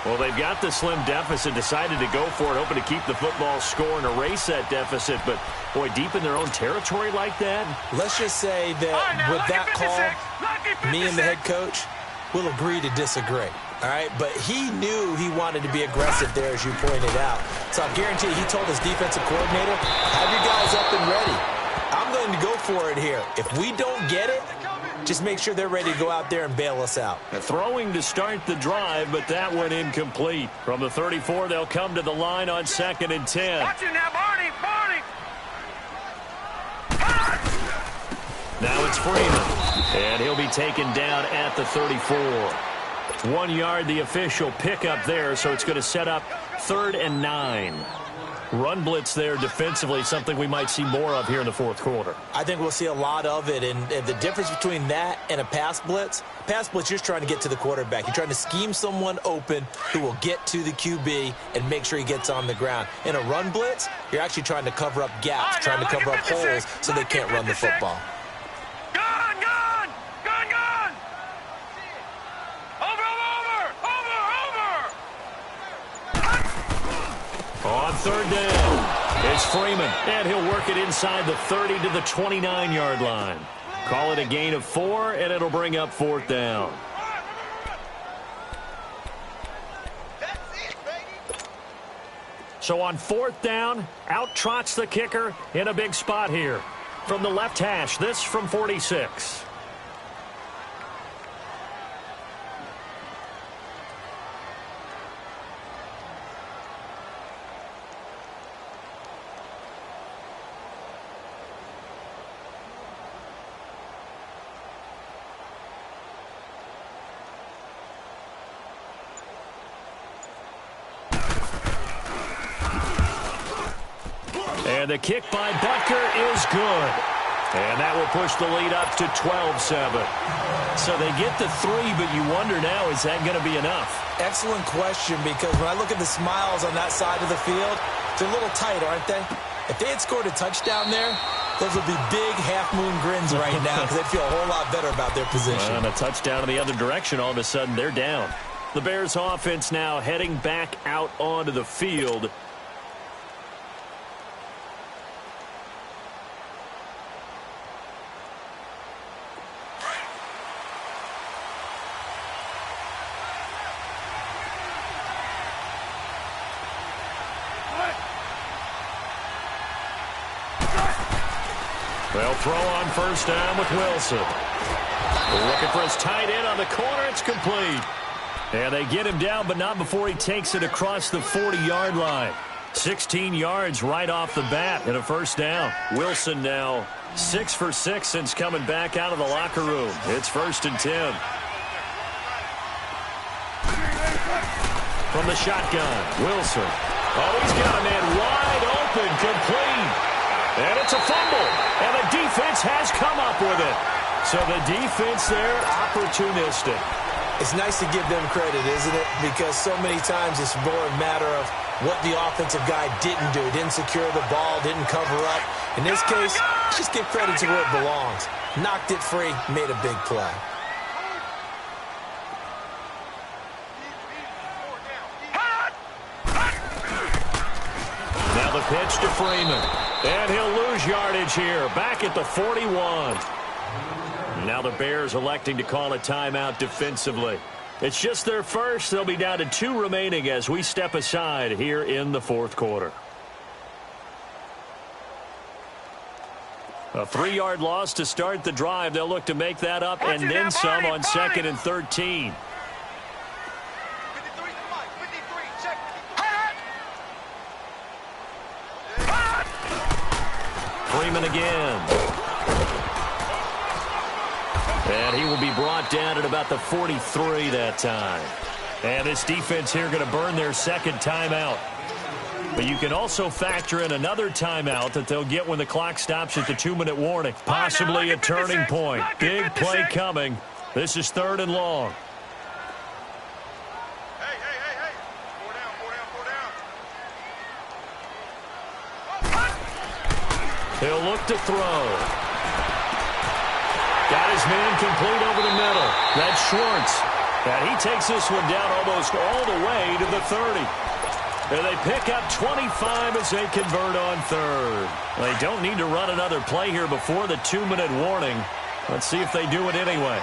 Well, they've got the slim deficit, decided to go for it, hoping to keep the football score and erase that deficit. But, boy, deep in their own territory like that? Let's just say that with that call, me and the head coach will agree to disagree. All right, but he knew he wanted to be aggressive there, as you pointed out. So I guarantee you, he told his defensive coordinator, have your guys up and ready. I'm going to go for it here. If we don't get it, just make sure they're ready to go out there and bail us out. Throwing to start the drive, but that went incomplete. From the 34, they'll come to the line on 2nd and 10. Watch it now, Barney! Now it's Freeman, and he'll be taken down at the 34. 1 yard, the official pickup there, so it's going to set up 3rd and 9. Run blitz there defensively, something we might see more of here in the fourth quarter. I think we'll see a lot of it, and the difference between that and a pass blitz, you're just trying to get to the quarterback. You're trying to scheme someone open who will get to the QB and make sure he gets on the ground. In a run blitz, you're actually trying to cover up gaps, trying to cover up holes so they can't run the football. On 3rd down, it's Freeman, and he'll work it inside the 30 to the 29-yard line. Call it a gain of 4, and it'll bring up 4th down. So on 4th down, out trots the kicker in a big spot here. From the left hash, this from 46. And the kick by Butker is good. And that will push the lead up to 12-7. So they get the 3, but you wonder now, is that going to be enough? Excellent question, because when I look at the smiles on that side of the field, they're a little tight, aren't they? If they had scored a touchdown there, those would be big half-moon grins right now because they'd feel a whole lot better about their position. And a touchdown in the other direction, all of a sudden they're down. The Bears offense now heading back out onto the field. They'll throw on 1st down with Wilson. Looking for his tight end on the corner. It's complete. And they get him down, but not before he takes it across the 40-yard line. 16 yards right off the bat and a 1st down. Wilson now 6 for 6 since coming back out of the locker room. It's 1st and 10. From the shotgun, Wilson. Oh, he's got a man wide open, complete. And it's a fumble, and the defense has come up with it. So the defense there, opportunistic. It's nice to give them credit, isn't it? Because so many times it's more a matter of what the offensive guy didn't do. Didn't secure the ball, didn't cover up. In this case, just give credit to where it belongs. Knocked it free, made a big play. Now the pitch to Freeman. And he'll lose yardage here, back at the 41. Now the Bears electing to call a timeout defensively. It's just their first. They'll be down to 2 remaining as we step aside here in the fourth quarter. A 3-yard loss to start the drive. They'll look to make that up and then some on 2nd and 13. Freeman again. And he will be brought down at about the 43 that time. And this defense here going to burn their 2nd timeout. But you can also factor in another timeout that they'll get when the clock stops at the 2-minute warning. Possibly a turning point. Big play coming. This is 3rd and long. Hey. 4 down. He'll look to throw. Got his man complete over the middle. That's Schwartz. And he takes this one down almost all the way to the 30. And they pick up 25 as they convert on third. They don't need to run another play here before the 2-minute warning. Let's see if they do it anyway.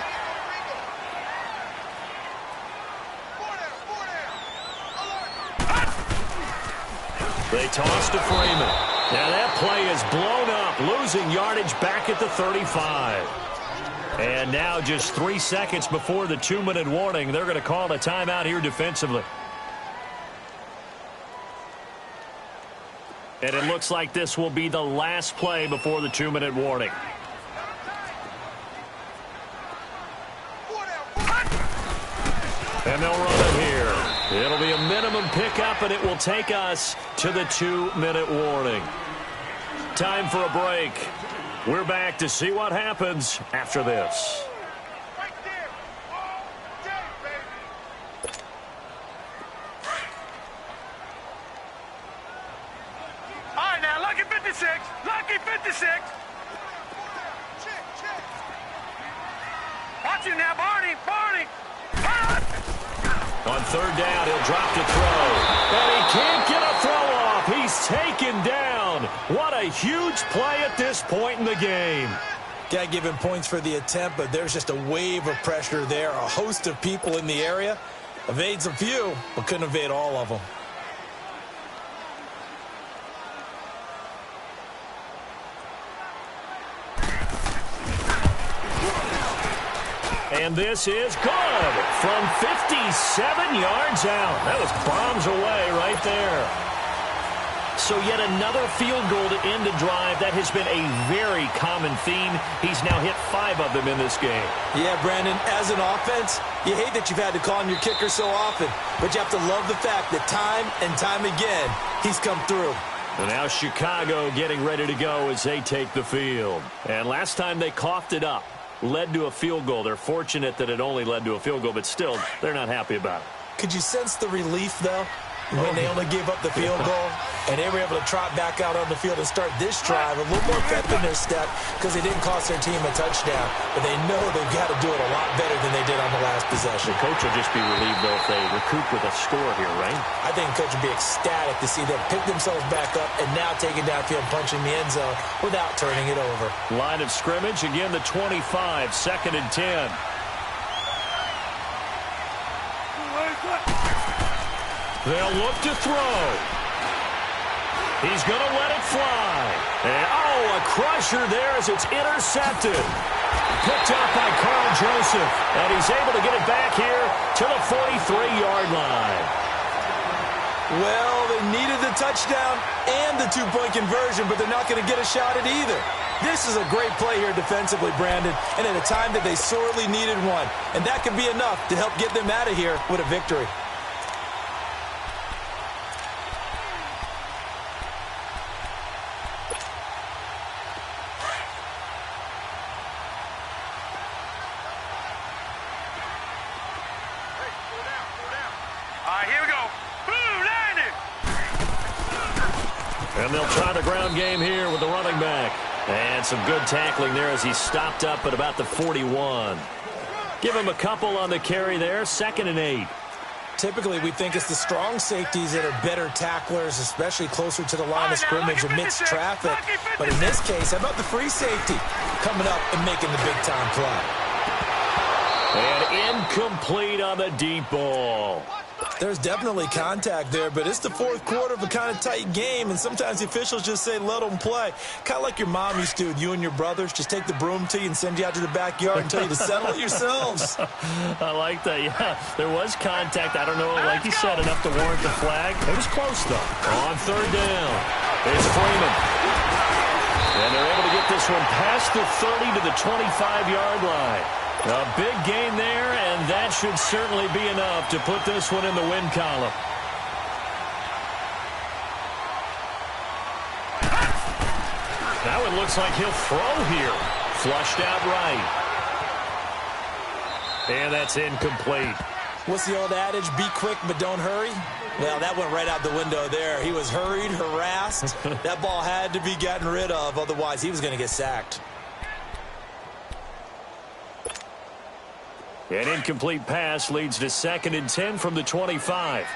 They toss to Freeman. Now that play is blown up, losing yardage back at the 35. And now just 3 seconds before the 2-minute warning, they're going to call a timeout here defensively. And it looks like this will be the last play before the 2-minute warning. And they'll run it here. It'll be a minimum pickup, and it will take us to the 2-minute warning. Time for a break. We're back to see what happens after this. Right there. All day, baby. All right, now, lucky 56. Lucky 56. Check. Watch it now, Barney. On third down, he'll drop to throw. And he can't get a throw off. He's taken down. What a huge play at this point in the game. Got to give him points for the attempt, but there's just a wave of pressure there. A host of people in the area. Evades a few, but couldn't evade all of them. And this is good from 57 yards out. That was bombs away right there. So yet another field goal to end a drive. That has been a very common theme. He's now hit 5 of them in this game. Yeah, Brandon, as an offense, you hate that you've had to call on your kicker so often. But you have to love the fact that time and time again, he's come through. And now Chicago getting ready to go as they take the field. And last time they coughed it up. Led to a field goal. They're fortunate that it only led to a field goal, but still, they're not happy about it. Could you sense the relief, though, when they only gave up the field goal and they were able to trot back out on the field and start this drive a little more pep in their step because they didn't cost their team a touchdown, but they know they've got to do it a lot better than they did on the last possession. The coach will just be relieved, though, if they recoup with a score here, right? I think the coach would be ecstatic to see them pick themselves back up and now take it downfield, punching the end zone without turning it over. Line of scrimmage, again the 25, 2nd and 10. They'll look to throw. He's going to let it fly. And, a crusher there as it's intercepted. Picked up by Carl Joseph. And he's able to get it back here to the 43-yard line. Well, they needed the touchdown and the 2-point conversion, but they're not going to get a shot at either. This is a great play here defensively, Brandon, and at a time that they sorely needed one. And that could be enough to help get them out of here with a victory. And they'll try the ground game here with the running back. And some good tackling there as he stopped up at about the 41. Give him a couple on the carry there, 2nd and 8. Typically, we think it's the strong safeties that are better tacklers, especially closer to the line of scrimmage amidst traffic. But in this case, how about the free safety coming up and making the big-time play? And incomplete on the deep ball. There's definitely contact there, but it's the 4th quarter of a kind of tight game, and sometimes the officials just say, let them play. Kind of like your mom used to with you and your brothers. Just take the broom to you and send you out to the backyard and tell you to settle it yourselves. I like that, yeah. There was contact. I don't know, like you said, enough to warrant the flag. It was close, though. On 3rd down, it's Freeman. And they're able to get this one past the 30 to the 25-yard line. A big gain there, and that should certainly be enough to put this one in the win column. Now it looks like he'll throw here. Flushed out right. And that's incomplete. What's the old adage? Be quick, but don't hurry. Well, that went right out the window there. He was hurried, harassed. That ball had to be gotten rid of, otherwise he was going to get sacked. An incomplete pass leads to 2nd and 10 from the 25.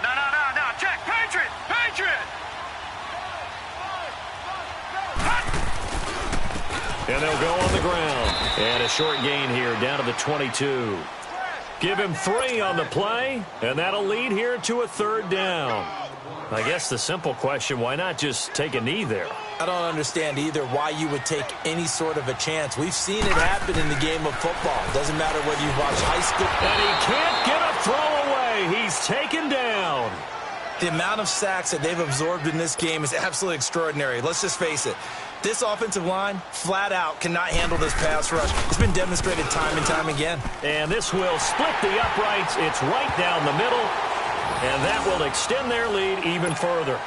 No. Check. Patriot. And they'll go on the ground. And a short gain here down to the 22. Give him 3 on the play, and that'll lead here to a 3rd down. I guess the simple question, why not just take a knee there? I don't understand either why you would take any sort of a chance. We've seen it happen in the game of football. Doesn't matter whether you watch high school. And he can't get a throw away. He's taken down. The amount of sacks that they've absorbed in this game is absolutely extraordinary. Let's just face it. This offensive line, flat out, cannot handle this pass rush. It's been demonstrated time and time again. And this will split the uprights. It's right down the middle. And that will extend their lead even further.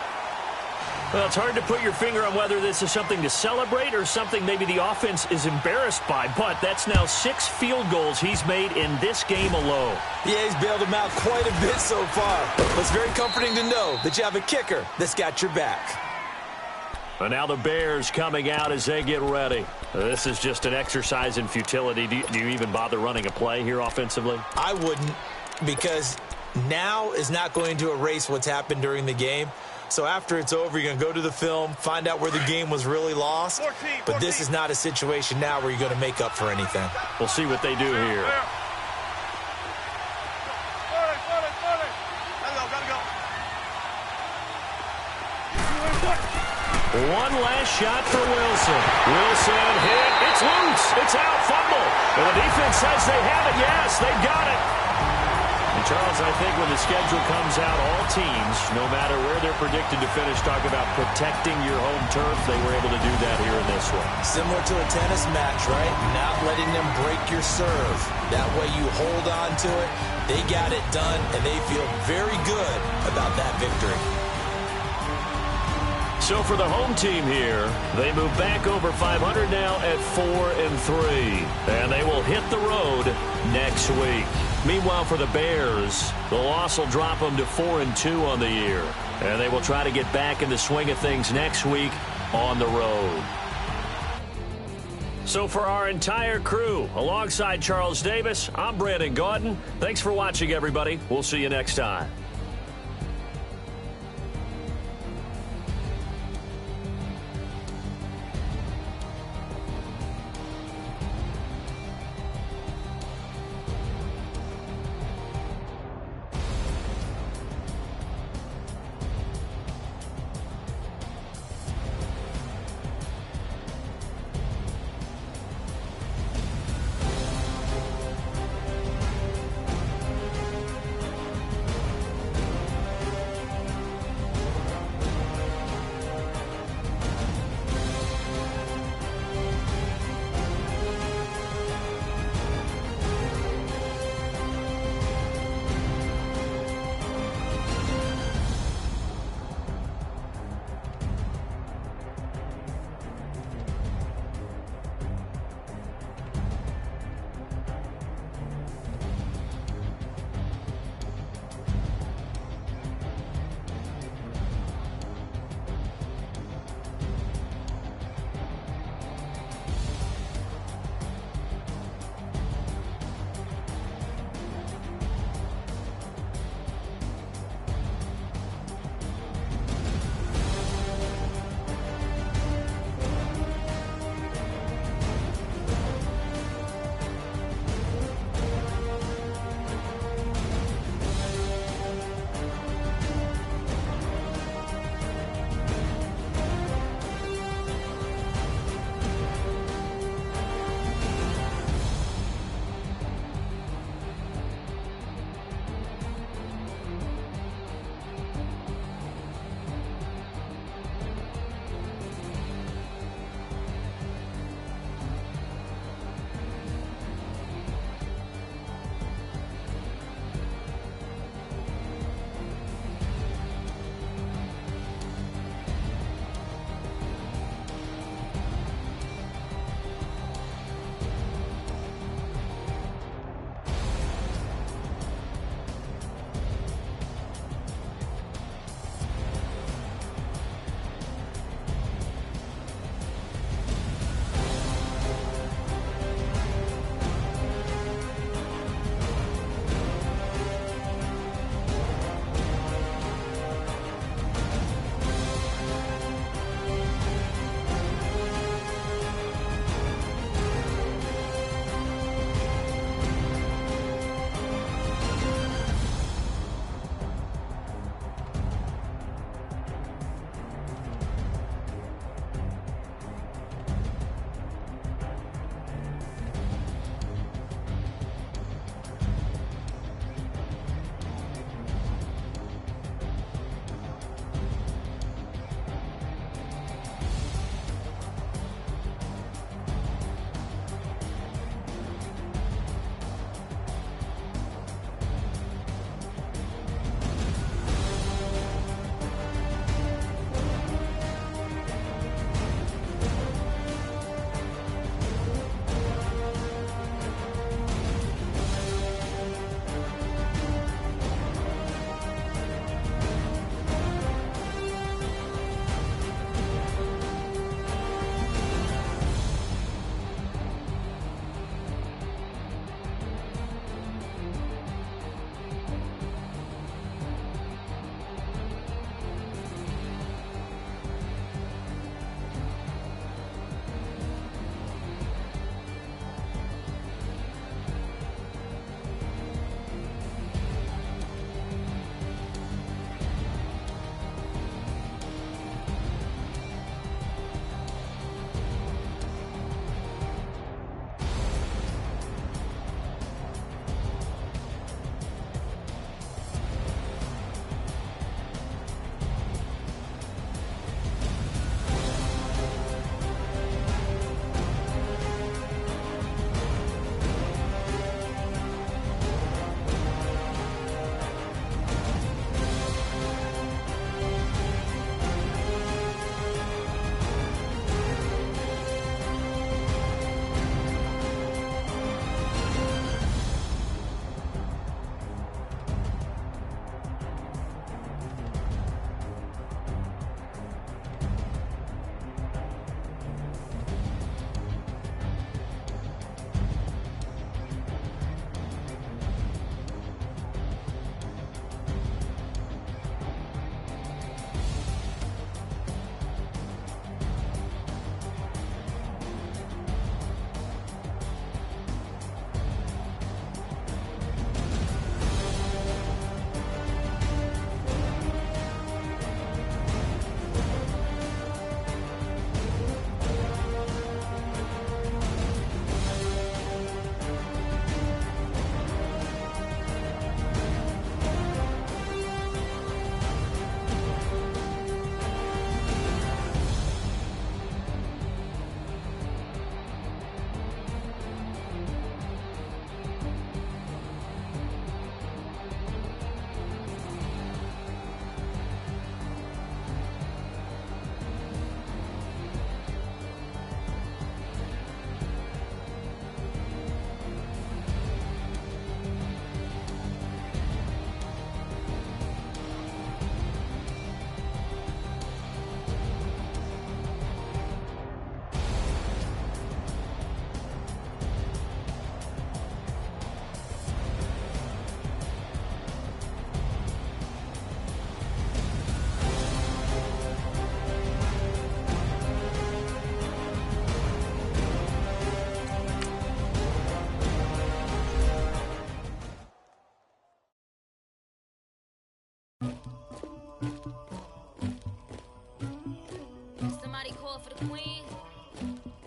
Well, it's hard to put your finger on whether this is something to celebrate or something maybe the offense is embarrassed by. But that's now 6 field goals he's made in this game alone. Yeah, he's bailed them out quite a bit so far. But it's very comforting to know that you have a kicker that's got your back. And now the Bears coming out as they get ready. This is just an exercise in futility. Do you even bother running a play here offensively? I wouldn't, because now is not going to erase what's happened during the game. So after it's over, you're going to go to the film, find out where the game was really lost. But this is not a situation now where you're going to make up for anything. We'll see what they do here. One last shot for Wilson. Wilson hit. It's loose. It's out. Fumble. And the defense says they have it. Yes, they've got it. And Charles, I think when the schedule comes out, all teams, no matter where they're predicted to finish, talk about protecting your home turf. They were able to do that here in this one. Similar to a tennis match, right? Not letting them break your serve. That way you hold on to it. They got it done, and they feel very good about that victory. So for the home team here, they move back over 500 now at 4-3. And they will hit the road next week. Meanwhile, for the Bears, the loss will drop them to 4-2 on the year. And they will try to get back in the swing of things next week on the road. So for our entire crew, alongside Charles Davis, I'm Brandon Gaudin. Thanks for watching, everybody. We'll see you next time. pour for the queen.